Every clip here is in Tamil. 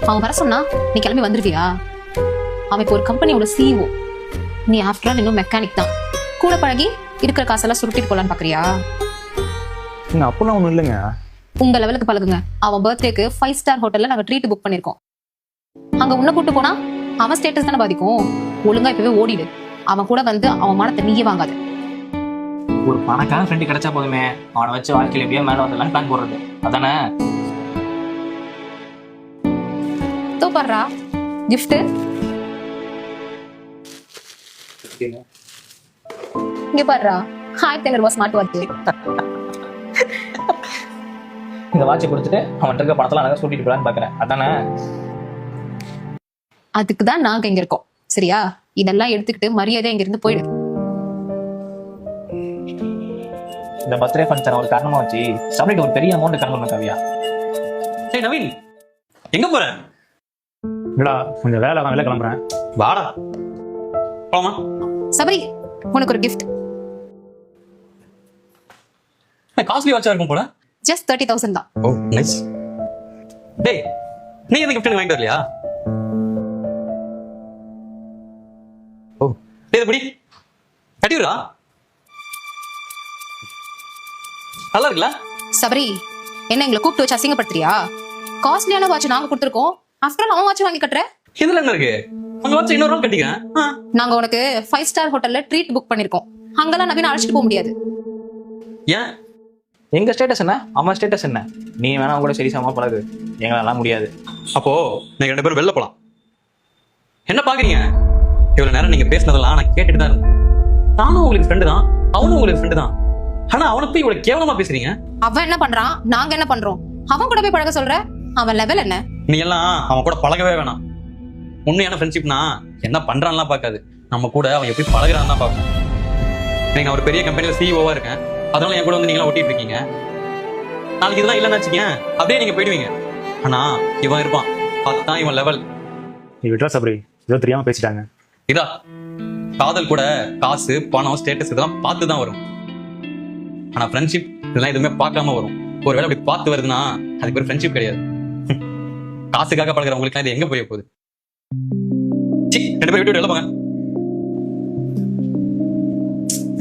அவன் வர சொன்னா நீ கிளம்பி வந்துருவியா? அவன் இப்போ ஒரு கம்பெனியோட சிஇஓ. நீ ஆஃப்டர் ஆல் இன்னும் மெக்கானிக் தான். கூட பழகி இருக்கிற காசெல்லாம் சுருட்டிட்டு போலான்னு பாக்குறியா? அப்பெல்லாம் ஒண்ணும் இல்லைங்க. உங்க லெவலுக்கு பழகுங்க. அவன் பர்த்டேக்கு 5 ஸ்டார் ஹோட்டல்ல நாங்க ட்ரீட் புக் பண்ணிருக்கோம். அங்க உன்ன கூட்டு போனா அவன் ஸ்டேட்டஸ் தானே பாதிக்கும். ஒழுங்கா இப்பவே ஓடிடு. அவன் கூட வந்து அவன் மானத்தை நீயே வாங்காது. ஒரு பணக்கான ஃப்ரெண்டு கிடைச்சா போதுமே, அவனை வச்சு வாழ்க்கையில எப்படியோ மேல வந்துடலான்னு பிளான் போடுறது அதானே? தோப்பாடுறா கிஃப்ட். இங்க பாடுறா 1500 ரூபாய் ஸ்மார்ட் வாட்ச். இந்த வாட்சை கொடுத்துட்டு அவன் இருக்க பணத்தெல்லாம் அழகா சூட்டிட்டு போலான்னு பாக்குறேன் அதானே? அதுக்குதான் நாங்க இங்க இருக்கோம். சரியா? இதெல்லாம் எடுத்துக்கிட்டு மரியாதை இங்க இருந்து போயிடு. இந்த பர்த்டே ஃபங்க்ஷன் ஒரு காரணமா வச்சு சப்ளைட் ஒரு பெரிய அமௌண்ட் கணக்கு காவியா. சரி நவீன், எங்க போற? இல்லடா கொஞ்சம் வேலை வெளில கிளம்புறேன். வாடா போலாமா? சபரி, உனக்கு ஒரு கிஃப்ட். காஸ்ட்லி வாட்சா இருக்கும் போல. ஜஸ்ட் 30,000 தான். ஓ நைஸ். டேய், நீ எந்த கிஃப்ட் வாங்கிட்டு வரலையா? ஓ டேய் முடி கட்டிடுறா. நல்லா இருக்குல்ல? சபரி, என்ன எங்களை கூப்பிட்டு வச்சு அசிங்கப்படுத்துறியா? காஸ்ட்லியான வாட்ச் நாங்க கொடுத்துருக்கோம். ஆஃப்டர் ஆல் அவன் வாட்ச் வாங்கி கட்டுற. இதுல என்ன இருக்கு? உங்க வாட்ச் இன்னொரு நாள் கட்டிக்கிறேன். நாங்க உனக்கு 5 ஸ்டார் ஹோட்டல்ல ட்ரீட் புக் பண்ணிருக்கோம். அங்கெல்லாம் நவீன அழைச்சிட்டு போக முடியாது. ஏன்? எங்க ஸ்டேட்டஸ் என்ன, அவன் ஸ்டேட்டஸ் என்ன? நீ வேணா அவங்க கூட சரி சமமா பழகு, எங்களாலாம் முடியாது. அப்போ நீங்க 2 பேரும் வெளில போலாம். என்ன பாக்குறீங்க? இவ்வளவு நேரம் நீங்க பேசினதெல்லாம் நான் கேட்டுட்டு தான் இருந்தேன். நானும் உங்களுக்கு ஃப்ரெண்டு தான், அவனும் உங்களுக்கு ஃப்ரெண்டு தான். ஆனா அவனை போய் இவ்வளவு கேவலமா பேசுறீங்க. அவன் என்ன பண்றான், நாங்க என்ன பண்றோம்? அவன் கூட போய் பழக சொல்ற? அவன் லெவல் என்ன? நீ எல்லாம் அவன் கூட பழகவே வேணாம். உண்மையான ஃப்ரெண்ட்ஷிப்னா என்ன பண்றான்லாம் பார்க்காது, நம்ம கூட அவன் எப்படி பழகுறான்னு தான் பார்க்கணும். நான் ஒரு பெரிய கம்பெனில சிஇஓவா இருக்கேன், அதனால என் கூட வந்து நீங்க ஒட்டிட்டு இருக்கீங்க. நாளைக்கு இதெல்லாம் இல்லைன்னு வச்சுக்கேன், அப்படியே நீங்க போயிடுவீங்க. ஆனா இவன் இருப்பான், அதுதான் இவன் லெவல். நீ விட்ரா சபரி, ஏதோ தெரியாம பேசிட்டாங்க. இதா காதல் கூட காசு பணம் ஸ்டேட்டஸ் இதெல்லாம் பார்த்து தான் வரும். ஆனா ஃப்ரெண்ட்ஷிப் இதெல்லாம் எதுவுமே பார்க்காம வரும். ஒருவேளை அப்படி பார்த்து வருதுன்னா அதுக்கு பேர் ஃப்ரெண்ட்ஷிப் கிடையாது. காசுக்காக பழகிறவங்களுக்கு இது எங்க போய் போகுது? 2 பேரும் விட்டு வெளில போங்க.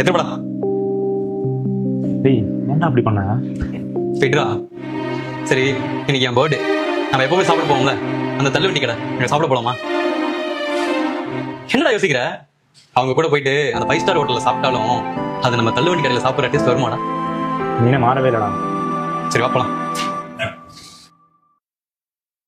எதிர்படா டேய் என்ன அப்படி பண்ண? போயிட்டுரா. சரி, இன்னைக்கு என் பர்த்டே, நம்ம எப்பவுமே சாப்பிட போவோம்ல, அந்த தள்ளுவண்டி கடை நீங்க சாப்பிட போலாமா? என்னடா யோசிக்கிற? அவங்க கூட போயிட்டு அந்த 5 ஸ்டார் ஹோட்டல்ல சாப்பிட்டாலும் அது நம்ம தள்ளுவண்டி கடையில சாப்பிட்ற டேஸ்ட் வருமாடா? நீனே மாறவே இல்லடா. சரி வா போலாம்.